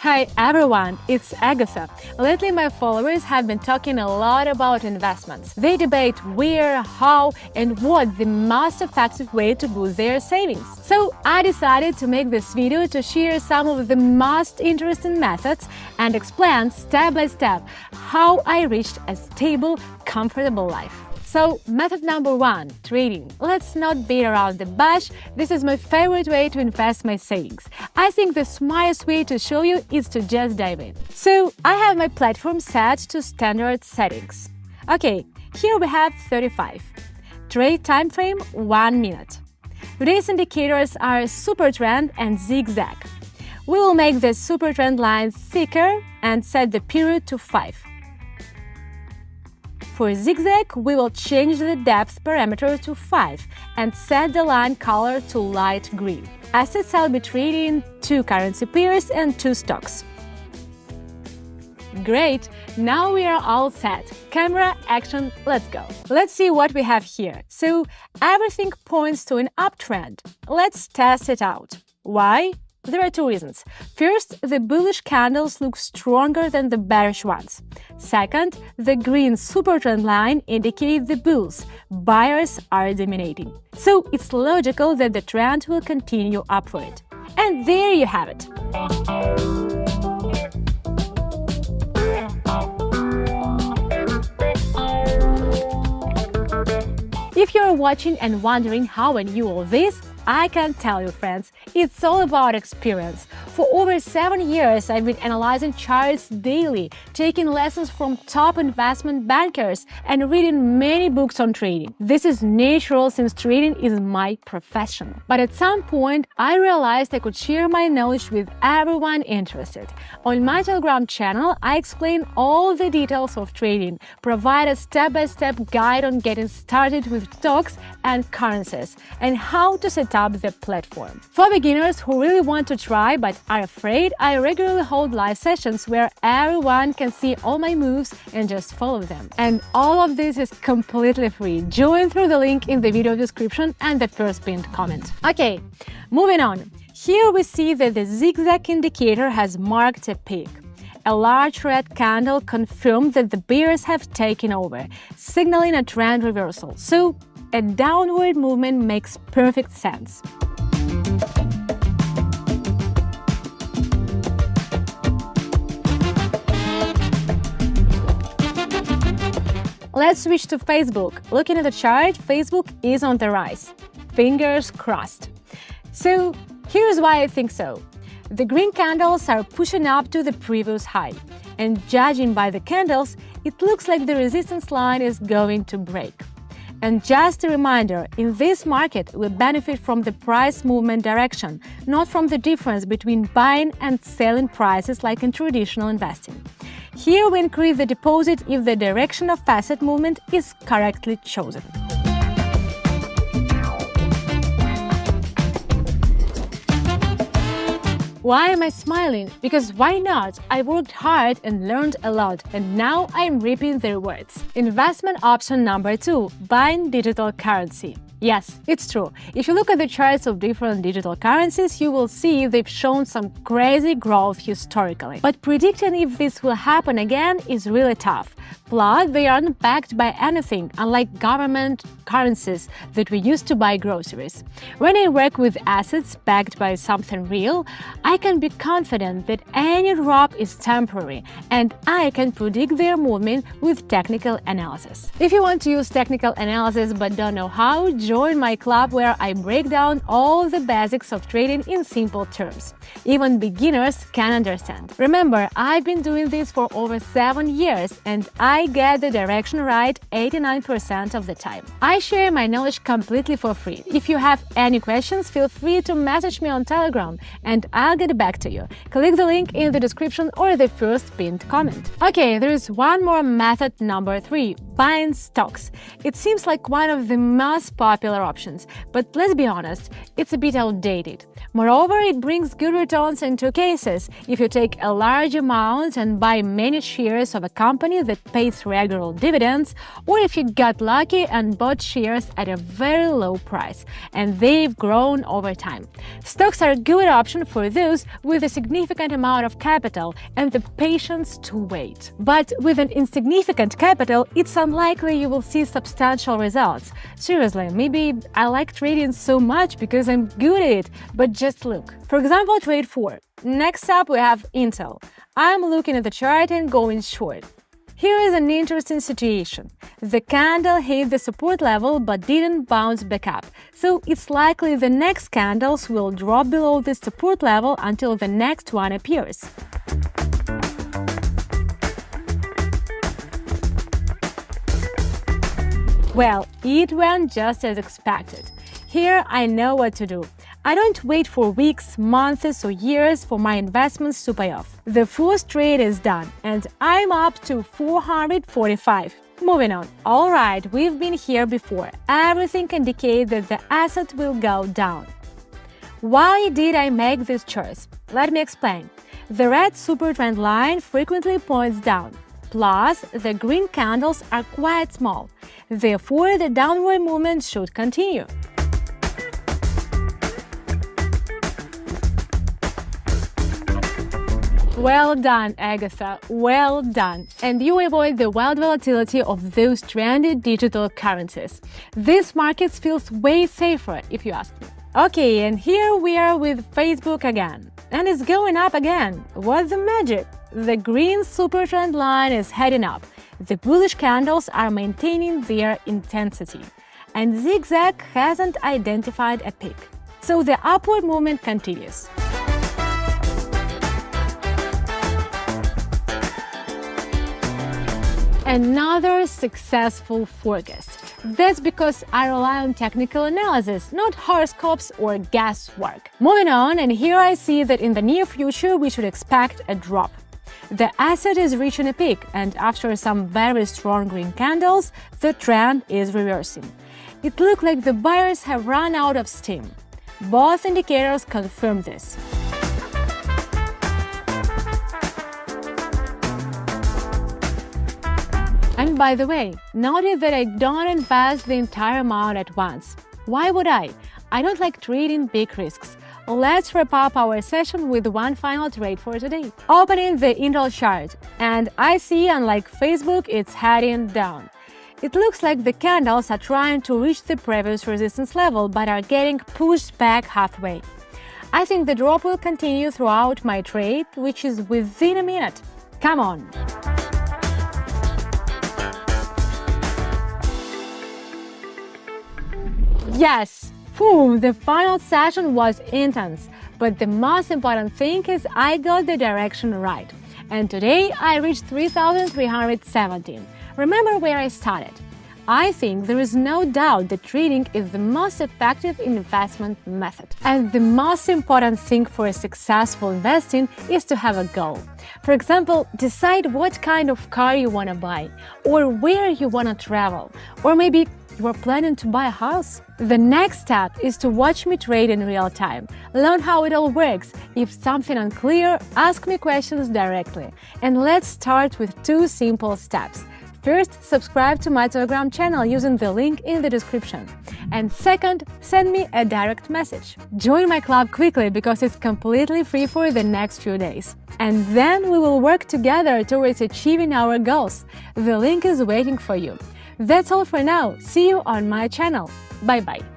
Hi everyone, it's Agatha. Lately my followers have been talking a lot about investments. They debate where, how, and what the most effective way to boost their savings. So I decided to make this video to share some of the most interesting methods and explain step by step how I reached a stable, comfortable life. So, method number 1, trading. Let's not beat around the bush. This is my favorite way to invest my savings. I think the smartest way to show you is to just dive in. So, I have my platform set to standard settings. Okay, here we have 35. Trade time frame 1 minute. Today's indicators are super trend and zigzag. We will make the super trend line thicker and set the period to 5. For zigzag, we will change the depth parameter to 5 and set the line color to light green. Assets I'll be trading 2 currency pairs and 2 stocks. Great! Now we are all set. Camera, action, let's go! Let's see what we have here. So, everything points to an uptrend. Let's test it out. Why? There are 2 reasons. First, the bullish candles look stronger than the bearish ones. Second, the green super trend line indicates the bulls. Buyers are dominating. So it's logical that the trend will continue upward. And there you have it. If you're watching and wondering how I knew all this, I can tell you, friends, it's all about experience. For over 7 years, I've been analyzing charts daily, taking lessons from top investment bankers, and reading many books on trading. This is natural since trading is my profession. But at some point, I realized I could share my knowledge with everyone interested. On my Telegram channel, I explain all the details of trading, provide a step-by-step guide on getting started with stocks and currencies, and how to set up the platform. For beginners who really want to try but are afraid, I regularly hold live sessions where everyone can see all my moves and just follow them. And all of this is completely free. Join through the link in the video description and the first pinned comment. Okay, moving on. Here we see that the zigzag indicator has marked a peak. A large red candle confirmed that the bears have taken over, signaling a trend reversal. So, a downward movement makes perfect sense. Let's switch to Facebook. Looking at the chart, Facebook is on the rise. Fingers crossed. So, here's why I think so. The green candles are pushing up to the previous high, and judging by the candles, it looks like the resistance line is going to break. And just a reminder, in this market, we benefit from the price movement direction, not from the difference between buying and selling prices like in traditional investing. Here we increase the deposit if the direction of asset movement is correctly chosen. Why am I smiling? Because why not? I worked hard and learned a lot, and now I'm reaping the rewards. Investment option number 2, buying digital currency. Yes, it's true. If you look at the charts of different digital currencies, you will see they've shown some crazy growth historically. But predicting if this will happen again is really tough. Plus, they aren't backed by anything, unlike government currencies that we used to buy groceries. When I work with assets backed by something real, I can be confident that any drop is temporary, and I can predict their movement with technical analysis. If you want to use technical analysis but don't know how, join my club where I break down all the basics of trading in simple terms. Even beginners can understand. Remember, I've been doing this for over 7 years, and I get the direction right 89% of the time. I share my knowledge completely for free. If you have any questions, feel free to message me on Telegram and I'll get back to you. Click the link in the description or the first pinned comment. Okay, there is one more method, number 3, buying stocks. It seems like one of the most popular popular options, but let's be honest, it's a bit outdated. Moreover, it brings good returns in two cases: if you take a large amount and buy many shares of a company that pays regular dividends, or if you got lucky and bought shares at a very low price, and they've grown over time. Stocks are a good option for those with a significant amount of capital and the patience to wait. But with an insignificant capital, it's unlikely you will see substantial results. Seriously, maybe I like trading so much because I'm good at it, but just look. For example, trade 4. Next up, we have Intel. I'm looking at the chart and going short. Here is an interesting situation. The candle hit the support level but didn't bounce back up, so it's likely the next candles will drop below the support level until the next one appears. Well, it went just as expected. Here I know what to do. I don't wait for weeks, months, or years for my investments to pay off. The first trade is done, and I'm up to 445. Moving on. Alright, we've been here before. Everything indicates that the asset will go down. Why did I make this choice? Let me explain. The red super trend line frequently points down. Plus, the green candles are quite small. Therefore, the downward movement should continue. Well done, Agatha, well done. And you avoid the wild volatility of those trendy digital currencies. This market feels way safer, if you ask me. Okay, and here we are with Facebook again. And it's going up again. What's the magic? The green super trend line is heading up. The bullish candles are maintaining their intensity. And Zigzag hasn't identified a peak. So the upward movement continues. Another successful forecast. That's because I rely on technical analysis, not horoscopes or guesswork. Moving on, and here I see that in the near future we should expect a drop. The asset is reaching a peak, and after some very strong green candles, the trend is reversing. It looks like the buyers have run out of steam. Both indicators confirm this. And by the way, notice that I don't invest the entire amount at once. Why would I? I don't like trading big risks. Let's wrap up our session with one final trade for today. Opening the Intel chart, and I see, unlike Facebook, it's heading down. It looks like the candles are trying to reach the previous resistance level but are getting pushed back halfway. I think the drop will continue throughout my trade, which is within a minute. Come on! Yes! Boom! The final session was intense, but the most important thing is I got the direction right. And today I reached 3,317. Remember where I started? I think there is no doubt that trading is the most effective investment method. And the most important thing for a successful investing is to have a goal. For example, decide what kind of car you want to buy, or where you want to travel, or maybe you are planning to buy a house. The next step is to watch me trade in real time. Learn how it all works. If something unclear, ask me questions directly. And let's start with two simple steps. First, subscribe to my Telegram channel using the link in the description. And second, send me a direct message. Join my club quickly because it's completely free for the next few days. And then we will work together towards achieving our goals. The link is waiting for you. That's all for now. See you on my channel. Bye-bye.